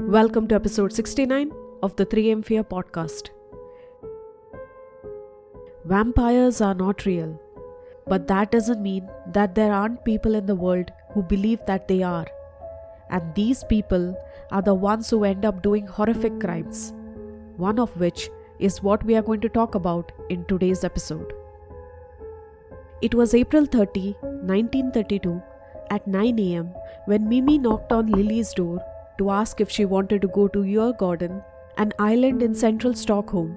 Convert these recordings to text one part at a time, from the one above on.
Welcome to episode 69 of the 3am Fear podcast. Vampires are not real, but that doesn't mean that there aren't people in the world who believe that they are. And these people are the ones who end up doing horrific crimes, one of which is what we are going to talk about in today's episode. It was April 30, 1932 at 9 am when Mimi knocked on Lily's door to ask if she wanted to go to Djurgården, an island in central Stockholm,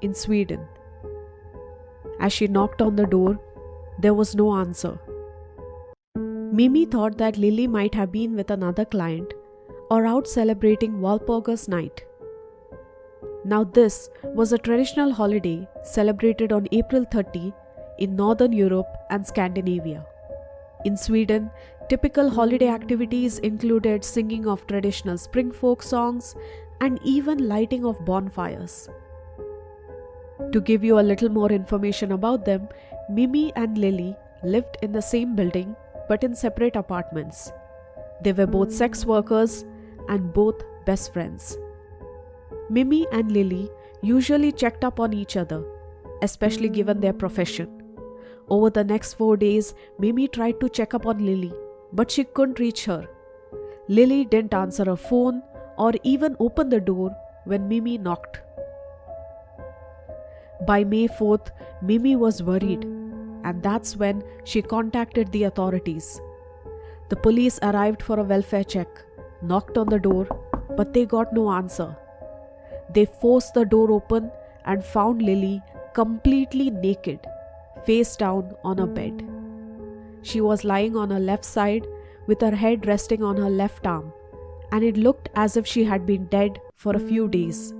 in Sweden. As she knocked on the door, there was no answer. Mimi thought that Lily might have been with another client or out celebrating Walpurgis night. Now this was a traditional holiday celebrated on April 30 in Northern Europe and Scandinavia. In Sweden, typical holiday activities included singing of traditional spring folk songs and even lighting of bonfires. To give you a little more information about them, Mimi and Lily lived in the same building but in separate apartments. They were both sex workers and both best friends. Mimi and Lily usually checked up on each other, especially given their profession. Over the next 4 days, Mimi tried to check up on Lily, but she couldn't reach her. Lily didn't answer her phone or even open the door when Mimi knocked. By May 4th, Mimi was worried, and that's when she contacted the authorities. The police arrived for a welfare check, knocked on the door, but they got no answer. They forced the door open and found Lily completely naked, face down on a bed. She was lying on her left side with her head resting on her left arm, and it looked as if she had been dead for a few days.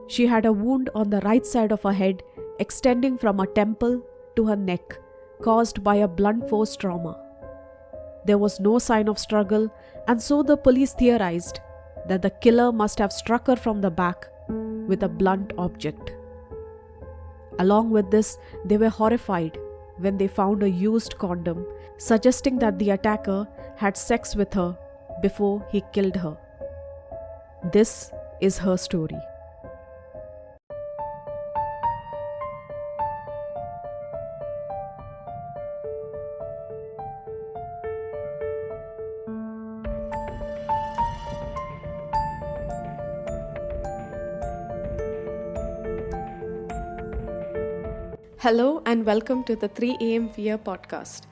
She had a wound on the right side of her head extending from her temple to her neck, caused by a blunt force trauma. There was no sign of struggle, and so the police theorized that the killer must have struck her from the back with a blunt object. Along with this, they were horrified when they found a used condom, suggesting that the attacker had sex with her before he killed her. This is her story. Hello and welcome to the 3am Fear podcast.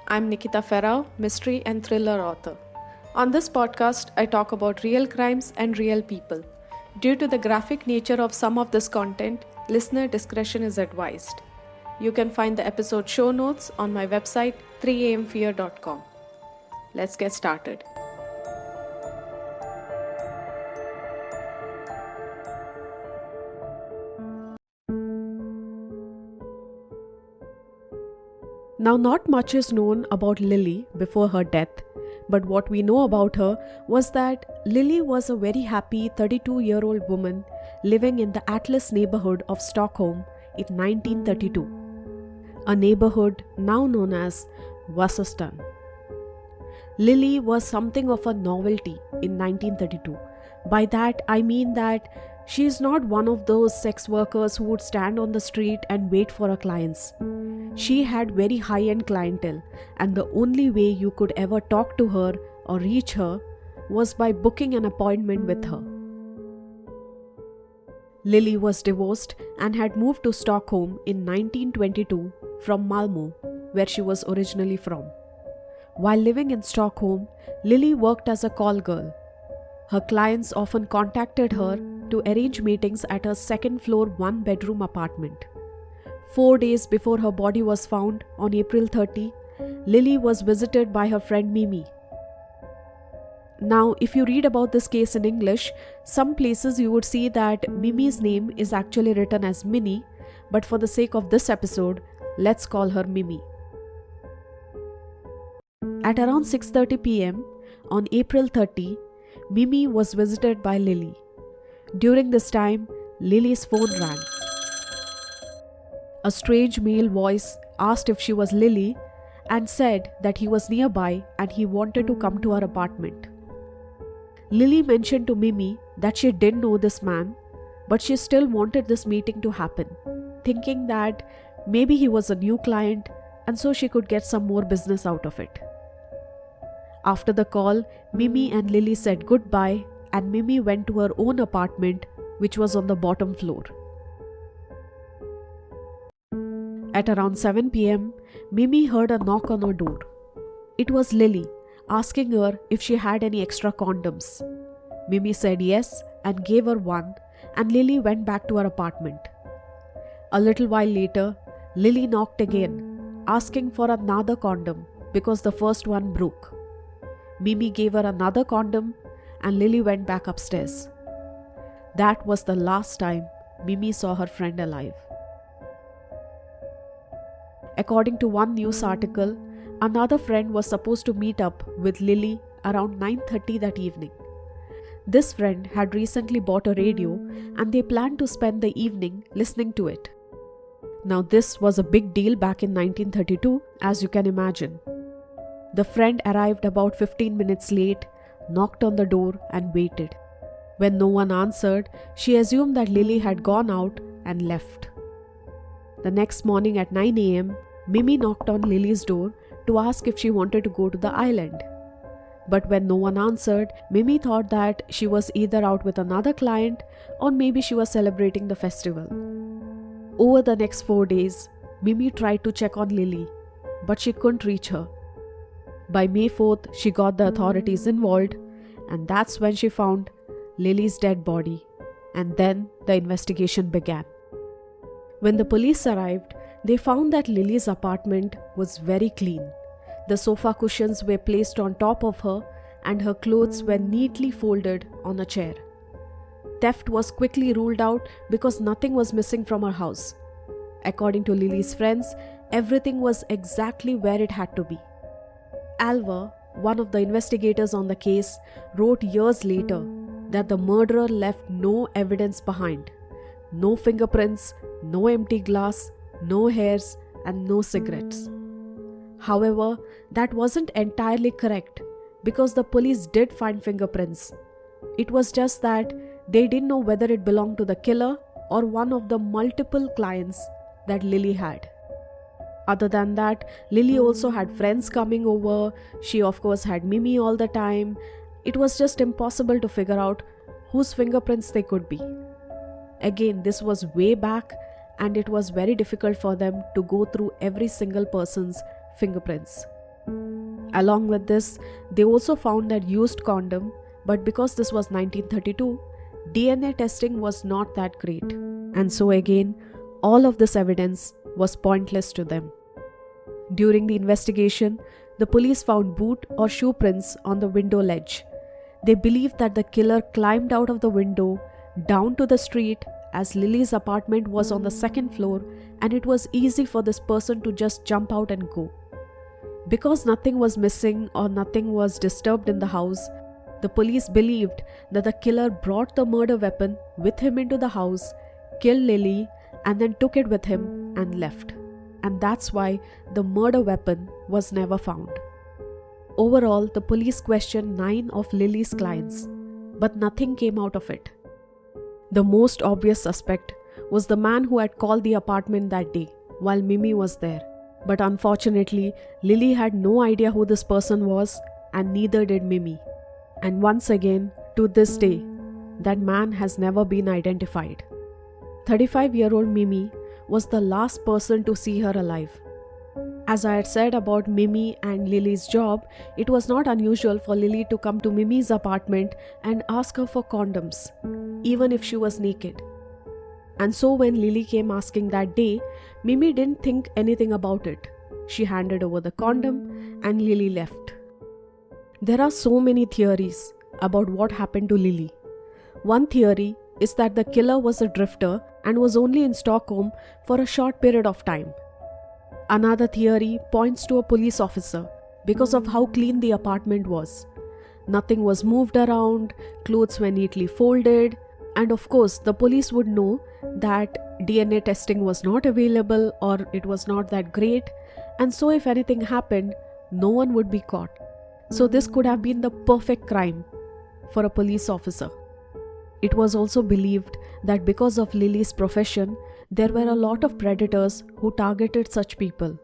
I'm Nikita Ferrao, mystery and thriller author. On this podcast, I talk about real crimes and real people. Due to the graphic nature of some of this content, listener discretion is advised. You can find the episode show notes on my website 3amfear.com. Let's get started. Now, not much is known about Lily before her death, but what we know about her was that Lily was a very happy 32-year-old woman living in the Atlas neighborhood of Stockholm in 1932, a neighborhood now known as Vasastan. Lily was something of a novelty in 1932. By that, I mean that she is not one of those sex workers who would stand on the street and wait for her clients. She had very high-end clientele, and the only way you could ever talk to her or reach her was by booking an appointment with her. Lily was divorced and had moved to Stockholm in 1922 from Malmö, where she was originally from. While living in Stockholm, Lily worked as a call girl. Her clients often contacted her to arrange meetings at her second-floor one-bedroom apartment. 4 days before her body was found on April 30, Lily was visited by her friend Mimi. Now, if you read about this case in English, some places you would see that Mimi's name is actually written as Minnie, but for the sake of this episode, let's call her Mimi. At around 6:30 p.m. on April 30, Mimi was visited by Lily. During this time, Lily's phone rang. A strange male voice asked if she was Lily and said that he was nearby and he wanted to come to her apartment. Lily mentioned to Mimi that she didn't know this man, but she still wanted this meeting to happen, thinking that maybe he was a new client and so she could get some more business out of it. After the call, Mimi and Lily said goodbye and Mimi went to her own apartment, which was on the bottom floor. At around 7 p.m., Mimi heard a knock on her door. It was Lily, asking her if she had any extra condoms. Mimi said yes and gave her one, and Lily went back to her apartment. A little while later, Lily knocked again, asking for another condom because the first one broke. Mimi gave her another condom and Lily went back upstairs. That was the last time Mimi saw her friend alive. According to one news article, another friend was supposed to meet up with Lily around 9:30 that evening. This friend had recently bought a radio and they planned to spend the evening listening to it. Now this was a big deal back in 1932, as you can imagine. The friend arrived about 15 minutes late, knocked on the door and waited. When no one answered, she assumed that Lily had gone out and left. The next morning at 9 a.m., Mimi knocked on Lily's door to ask if she wanted to go to the island. But when no one answered, Mimi thought that she was either out with another client or maybe she was celebrating the festival. Over the next 4 days, Mimi tried to check on Lily, but she couldn't reach her. By May 4th, she got the authorities involved, and that's when she found Lily's dead body, and then the investigation began. When the police arrived, they found that Lily's apartment was very clean. The sofa cushions were placed on top of her and her clothes were neatly folded on a chair. Theft was quickly ruled out because nothing was missing from her house. According to Lily's friends, everything was exactly where it had to be. Alva, one of the investigators on the case, wrote years later that the murderer left no evidence behind. No fingerprints, no empty glass, no hairs, and no cigarettes. However, that wasn't entirely correct because the police did find fingerprints. It was just that they didn't know whether it belonged to the killer or one of the multiple clients that Lily had. Other than that, Lily also had friends coming over. She of course had Mimi all the time. It was just impossible to figure out whose fingerprints they could be. Again, this was way back and it was very difficult for them to go through every single person's fingerprints. Along with this, they also found that used condom, but because this was 1932, DNA testing was not that great. And so again, all of this evidence was pointless to them. During the investigation, the police found boot or shoe prints on the window ledge. They believed that the killer climbed out of the window down to the street, as Lily's apartment was on the second floor and it was easy for this person to just jump out and go. Because nothing was missing or nothing was disturbed in the house, the police believed that the killer brought the murder weapon with him into the house, killed Lily, and then took it with him and left. And that's why the murder weapon was never found. Overall, the police questioned 9 of Lily's clients, but nothing came out of it. The most obvious suspect was the man who had called the apartment that day while Mimi was there. But unfortunately, Lily had no idea who this person was, and neither did Mimi. And once again, to this day, that man has never been identified. 35-year-old Mimi was the last person to see her alive. As I had said about Mimi and Lily's job, it was not unusual for Lily to come to Mimi's apartment and ask her for condoms, even if she was naked. And so when Lily came asking that day, Mimi didn't think anything about it. She handed over the condom and Lily left. There are so many theories about what happened to Lily. One theory is that the killer was a drifter and was only in Stockholm for a short period of time. Another theory points to a police officer because of how clean the apartment was. Nothing was moved around, clothes were neatly folded, and of course the police would know that DNA testing was not available or it was not that great, and so if anything happened, no one would be caught. So this could have been the perfect crime. for a police officer. It was also believed that because of Lily's profession, there were a lot of predators who targeted such people.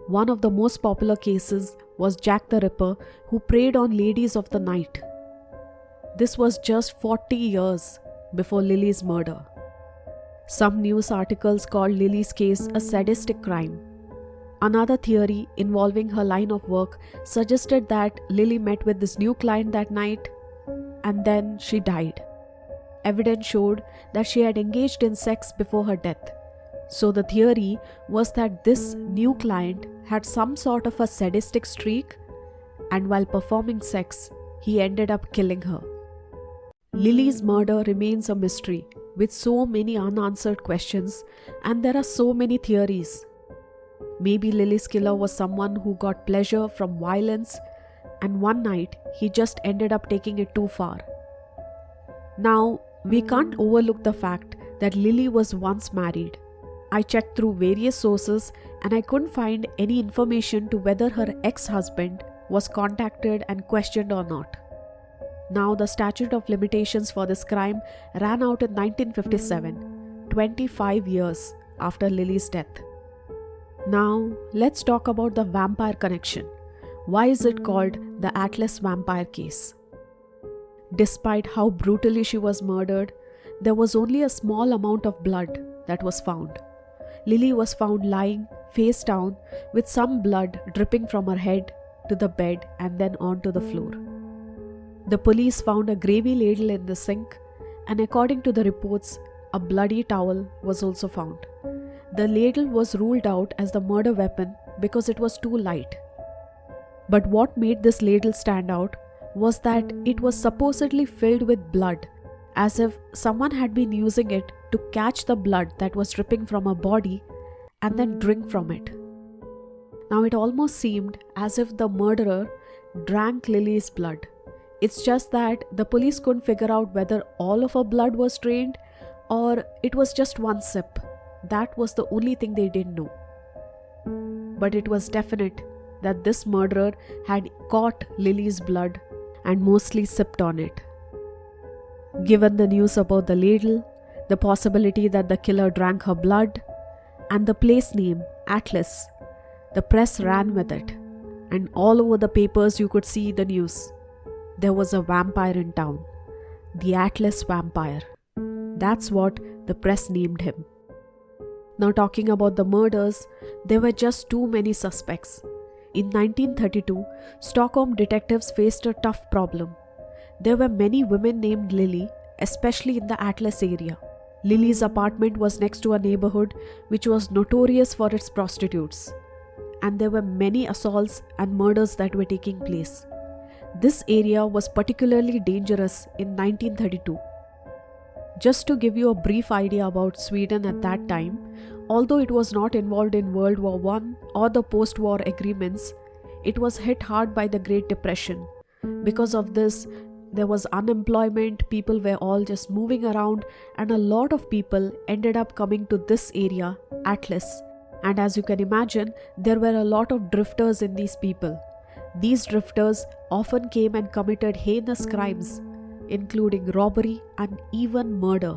One of the most popular cases was Jack the Ripper, who preyed on ladies of the night. This was just 40 years before Lily's murder. Some news articles called Lily's case a sadistic crime. Another theory involving her line of work suggested that Lily met with this new client that night and then she died. Evidence showed that she had engaged in sex before her death. So the theory was that this new client had some sort of a sadistic streak, and while performing sex, he ended up killing her. Lily's murder remains a mystery with so many unanswered questions, and there are so many theories. Maybe Lily's killer was someone who got pleasure from violence, and one night he just ended up taking it too far. Now, we can't overlook the fact that Lily was once married. I checked through various sources and I couldn't find any information to whether her ex-husband was contacted and questioned or not. Now, the statute of limitations for this crime ran out in 1957, 25 years after Lily's death. Now, let's talk about the vampire connection. Why is it called the Atlas vampire case? Despite how brutally she was murdered, there was only a small amount of blood that was found. Lily was found lying face down with some blood dripping from her head to the bed and then onto the floor. The police found a gravy ladle in the sink, and according to the reports, a bloody towel was also found. The ladle was ruled out as the murder weapon because it was too light. But what made this ladle stand out was that it was supposedly filled with blood, as if someone had been using it to catch the blood that was dripping from her body and then drink from it. Now it almost seemed as if the murderer drank Lily's blood. It's just that the police couldn't figure out whether all of her blood was drained or it was just one sip. That was the only thing they didn't know. But it was definite that this murderer had caught Lily's blood and mostly sipped on it. Given the news about the ladle, the possibility that the killer drank her blood, and the place name Atlas, the press ran with it, and all over the papers you could see the news. There was a vampire in town, the Atlas vampire. That's what the press named him. Now, talking about the murders, there were just too many suspects. In 1932, Stockholm detectives faced a tough problem. There were many women named Lily, especially in the Atlas area. Lily's apartment was next to a neighborhood which was notorious for its prostitutes, and there were many assaults and murders that were taking place. This area was particularly dangerous in 1932. Just to give you a brief idea about Sweden at that time, although it was not involved in World War I or the post-war agreements, it was hit hard by the Great Depression. Because of this, there was unemployment, people were all just moving around, and a lot of people ended up coming to this area, Atlas. And as you can imagine, there were a lot of drifters in these people. These drifters often came and committed heinous crimes, including robbery and even murder.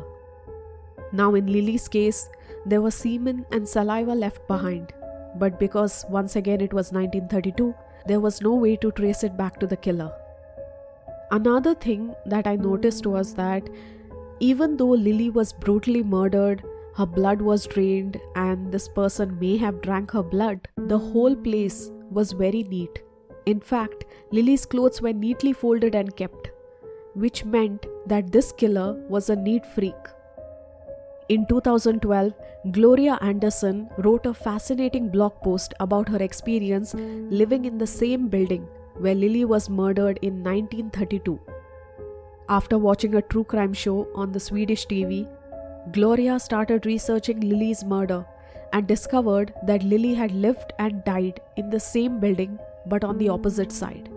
Now in Lily's case, there was semen and saliva left behind, but because once again it was 1932, there was no way to trace it back to the killer. Another thing that I noticed was that even though Lily was brutally murdered, her blood was drained, and this person may have drank her blood, the whole place was very neat. In fact, Lily's clothes were neatly folded and kept, which meant that this killer was a neat freak. In 2012, Gloria Anderson wrote a fascinating blog post about her experience living in the same building where Lily was murdered in 1932. After watching a true crime show on the Swedish TV, Gloria started researching Lily's murder and discovered that Lily had lived and died in the same building but on the opposite side.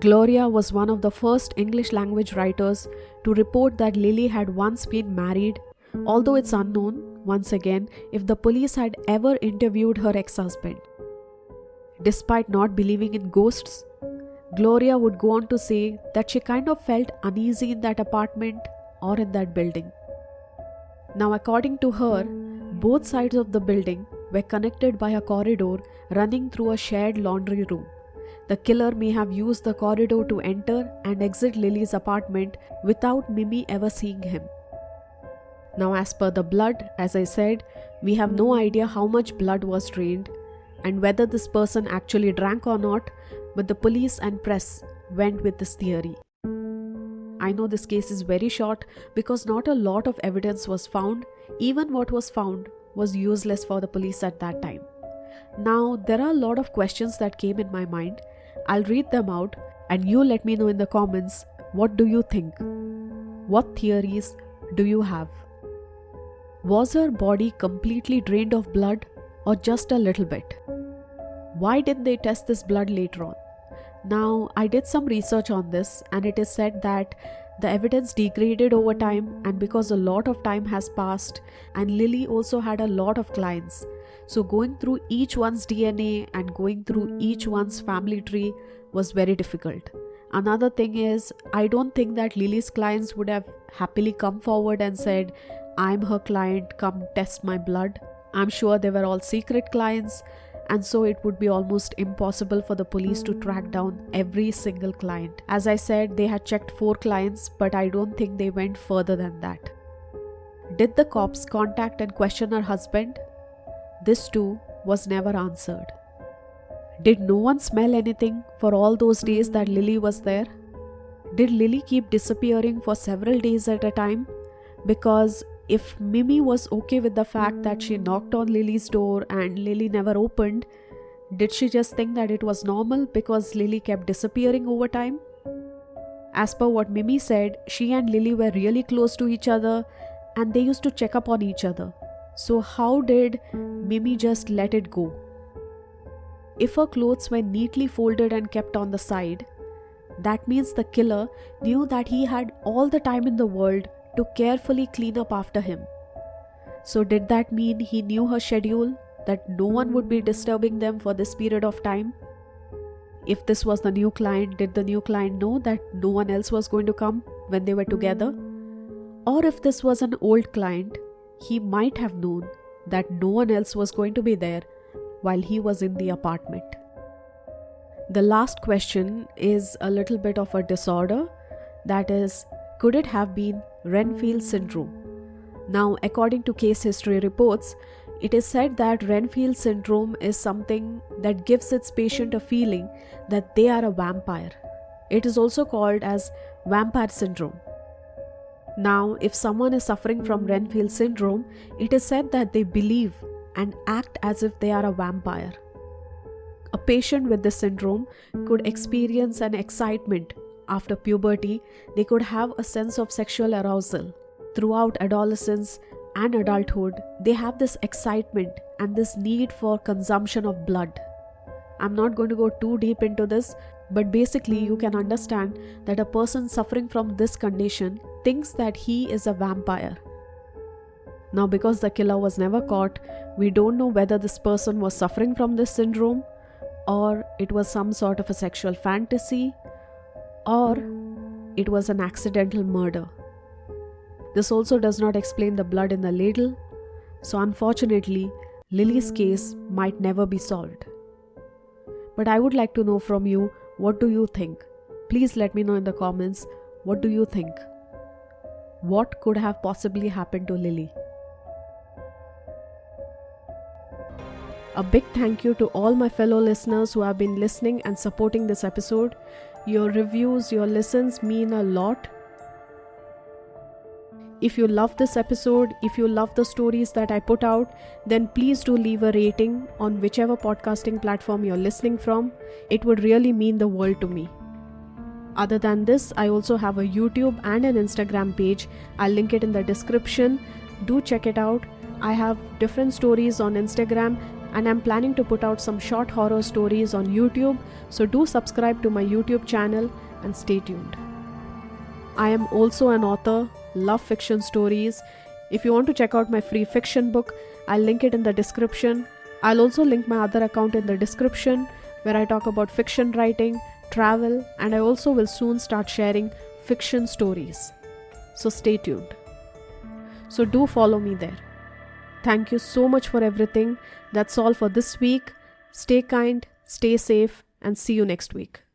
Gloria was one of the first English language writers to report that Lily had once been married, although it's unknown, once again, if the police had ever interviewed her ex-husband. Despite not believing in ghosts, Gloria would go on to say that she kind of felt uneasy in that apartment or in that building. Now, according to her, both sides of the building were connected by a corridor running through a shared laundry room. The killer may have used the corridor to enter and exit Lily's apartment without Mimi ever seeing him. Now, as per the blood, as I said, we have no idea how much blood was drained and whether this person actually drank or not, but the police and press went with this theory. I know this case is very short because not a lot of evidence was found. Even what was found was useless for the police at that time. Now, there are a lot of questions that came in my mind. I'll read them out and you let me know in the comments, what do you think? What theories do you have? Was her body completely drained of blood or just a little bit? Why didn't they test this blood later on? Now, I did some research on this and it is said that the evidence degraded over time, and because a lot of time has passed and Lily also had a lot of clients. So going through each one's DNA and going through each one's family tree was very difficult. Another thing is, I don't think that Lily's clients would have happily come forward and said, I'm her client, come test my blood. I'm sure they were all secret clients, and so it would be almost impossible for the police to track down every single client. As I said, they had checked 4 clients, but I don't think they went further than that. Did the cops contact and question her husband? This too was never answered. Did no one smell anything for all those days that Lily was there? Did Lily keep disappearing for several days at a time? Because if Mimi was okay with the fact that she knocked on Lily's door and Lily never opened, did she just think that it was normal because Lily kept disappearing over time? As per what Mimi said, she and Lily were really close to each other and they used to check up on each other. So how did Mimi just let it go? If her clothes were neatly folded and kept on the side, that means the killer knew that he had all the time in the world to carefully clean up after him. So did that mean he knew her schedule, that no one would be disturbing them for this period of time? If this was the new client, did the new client know that no one else was going to come when they were together? Or if this was an old client, he might have known that no one else was going to be there while he was in the apartment. The last question is a little bit of a disorder, that is, could it have been Renfield syndrome? Now, according to case history reports, it is said that Renfield syndrome is something that gives its patient a feeling that they are a vampire. It is also called as vampire syndrome. Now, if someone is suffering from Renfield syndrome, it is said that they believe and act as if they are a vampire. A patient with this syndrome could experience an excitement after puberty. They could have a sense of sexual arousal. Throughout adolescence and adulthood, they have this excitement and this need for consumption of blood. I'm not going to go too deep into this, but basically you can understand that a person suffering from this condition thinks that he is a vampire. Now, because the killer was never caught, we don't know whether this person was suffering from this syndrome, or it was some sort of a sexual fantasy, or it was an accidental murder. This also does not explain the blood in the ladle, so unfortunately, Lily's case might never be solved. But I would like to know from you, what do you think? Please let me know in the comments, what do you think? What could have possibly happened to Lily? A big thank you to all my fellow listeners who have been listening and supporting this episode. Your reviews, your listens mean a lot. If you love this episode, if you love the stories that I put out, then please do leave a rating on whichever podcasting platform you're listening from. It would really mean the world to me. Other than this, I also have a YouTube and an Instagram page. I'll link it in the description. Do check it out. I have different stories on Instagram, and I'm planning to put out some short horror stories on YouTube. So do subscribe to my YouTube channel and stay tuned. I am also an author, love fiction stories. If you want to check out my free fiction book, I'll link it in the description. I'll also link my other account in the description, where I talk about fiction writing, travel, and I also will soon start sharing fiction stories. So stay tuned. So do follow me there. Thank you so much for everything. That's all for this week. Stay kind, stay safe, and see you next week.